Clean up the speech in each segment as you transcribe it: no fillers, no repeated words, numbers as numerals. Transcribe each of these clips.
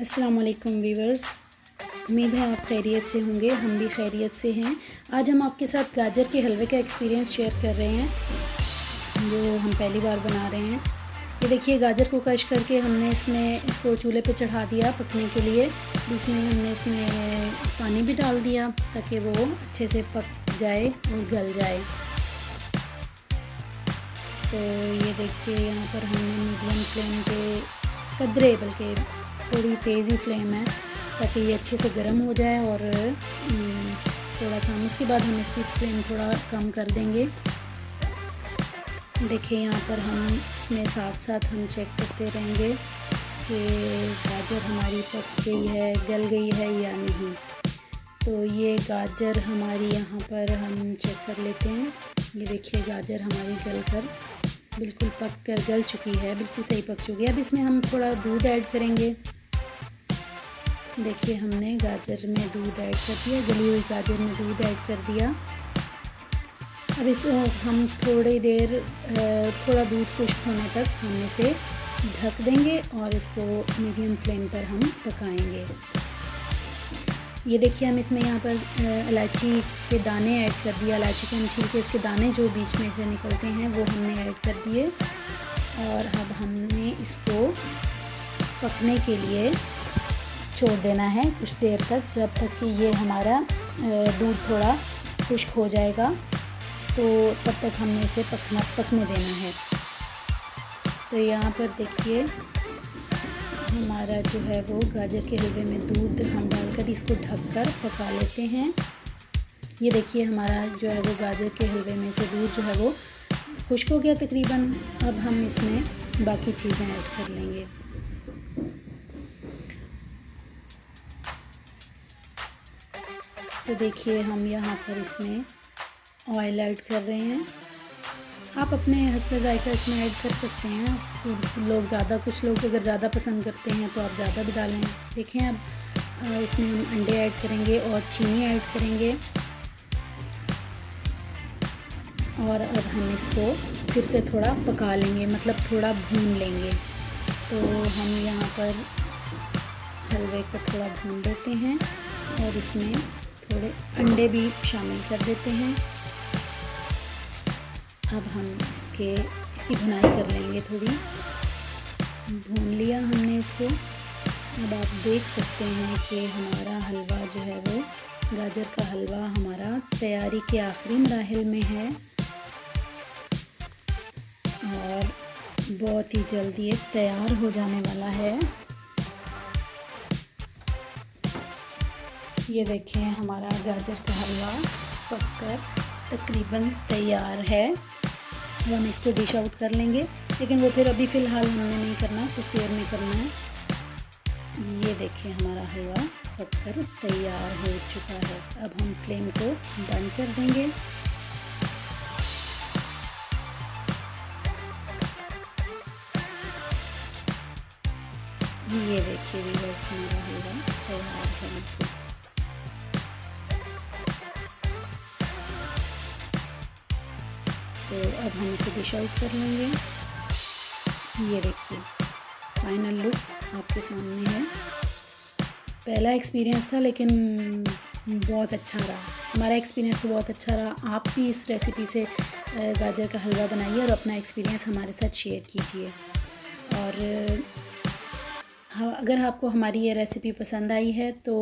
अस्सलाम वालेकुम वीवर्स, उम्मीद है आप खैरियत से होंगे। हम भी खैरियत से हैं। आज हम आपके साथ गाजर के हलवे का एक्सपीरियंस शेयर कर रहे हैं जो हम पहली बार बना रहे हैं। ये देखिए, गाजर को कश करके हमने इसको चूल्हे पे चढ़ा दिया पकने के लिए। बीच में हमने इसमें पानी भी डाल दिया ताकि वो अच्छे से पक जाए और गल जाए। तो ये देखिए, यहाँ पर हमने मीडियम फ्लेम पे कदरे, बल्कि थोड़ी तेज़ी फ्लेम है ताकि ये अच्छे से गर्म हो जाए। और थोड़ा सा उसके बाद हम इसकी फ्लेम थोड़ा कम कर देंगे। देखिए, यहाँ पर हम इसमें साथ साथ हम चेक करते रहेंगे कि गाजर हमारी पक गई है, गल गई है या नहीं। तो ये गाजर हमारी यहाँ पर हम चेक कर लेते हैं। ये देखिए, गाजर हमारी गल कर बिल्कुल पक कर गल चुकी है, बिल्कुल सही पक चुकी है। अब इसमें हम थोड़ा दूध ऐड करेंगे। देखिए, हमने गाजर में दूध ऐड कर दिया, गली हुई गाजर में दूध ऐड कर दिया। अब इसको हम थोड़ी देर थोड़ा दूध खुश्क होने तक हम इसे ढक देंगे और इसको मीडियम फ्लेम पर हम पकाएंगे। ये देखिए, हम इसमें यहाँ पर इलायची के दाने ऐड कर दिया। इलायची के हम छील के इसके दाने जो बीच में से निकलते हैं वो हमने ऐड कर दिए। और अब हमने इसको पकने के लिए छोड़ देना है कुछ देर तक, जब तक कि ये हमारा दूध थोड़ा खुश्क हो जाएगा। तो तब तक हमने इसे पकने देना है। तो यहाँ पर देखिए, हमारा जो है वो गाजर के हलवे में दूध हम डालकर इसको ढककर पका लेते हैं। ये देखिए, हमारा जो है वो गाजर के हलवे में से दूध जो है वो खुश्क हो गया तकरीबन। अब हम इसमें बाकी चीज़ें ऐड कर लेंगे। तो देखिए, हम यहाँ पर इसमें ऑयल ऐड कर रहे हैं। आप अपने हस्ब ज़ायक़ा इसमें ऐड कर सकते हैं। कुछ लोग अगर ज़्यादा पसंद करते हैं तो आप ज़्यादा भी डालें। देखें, अब इसमें हम अंडे ऐड करेंगे और चीनी ऐड करेंगे। और अब हम इसको फिर से थोड़ा पका लेंगे, मतलब थोड़ा भून लेंगे। तो हम यहाँ पर हलवे को थोड़ा भून देते हैं और इसमें थोड़े अंडे भी शामिल कर देते हैं। अब हम इसकी भुनाई कर लेंगे। थोड़ी भून लिया हमने इसको। अब आप देख सकते हैं कि हमारा हलवा जो है वो गाजर का हलवा हमारा तैयारी के आखिरी मराहिल में है और बहुत ही जल्दी ये तैयार हो जाने वाला है। ये देखें, हमारा गाजर का हलवा पककर तकरीबन तैयार है। अब हम इसको डिश आउट कर लेंगे, लेकिन वो फिर अभी फ़िलहाल हमने नहीं करना, कुछ देर में करना है। ये देखें, हमारा हलवा पककर तैयार हो चुका है। अब हम फ्लेम को बंद कर देंगे। ये देखिए व्यूअर्स, हमारा हलवा तैयार है बिल्कुल। तो अब हम इसे डिश आउट कर लेंगे। ये देखिए, फाइनल लुक आपके सामने है। पहला एक्सपीरियंस था, लेकिन बहुत अच्छा रहा। हमारा एक्सपीरियंस तो बहुत अच्छा रहा। आप भी इस रेसिपी से गाजर का हलवा बनाइए और अपना एक्सपीरियंस हमारे साथ शेयर कीजिए। और अगर आपको हमारी ये रेसिपी पसंद आई है तो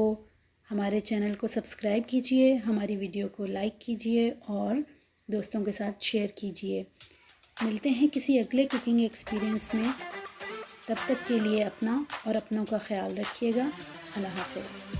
हमारे चैनल को सब्सक्राइब कीजिए, हमारी वीडियो को लाइक कीजिए और दोस्तों के साथ शेयर कीजिए। मिलते हैं किसी अगले कुकिंग एक्सपीरियंस में। तब तक के लिए अपना और अपनों का ख्याल रखिएगा। अल्लाह हाफ़िज़।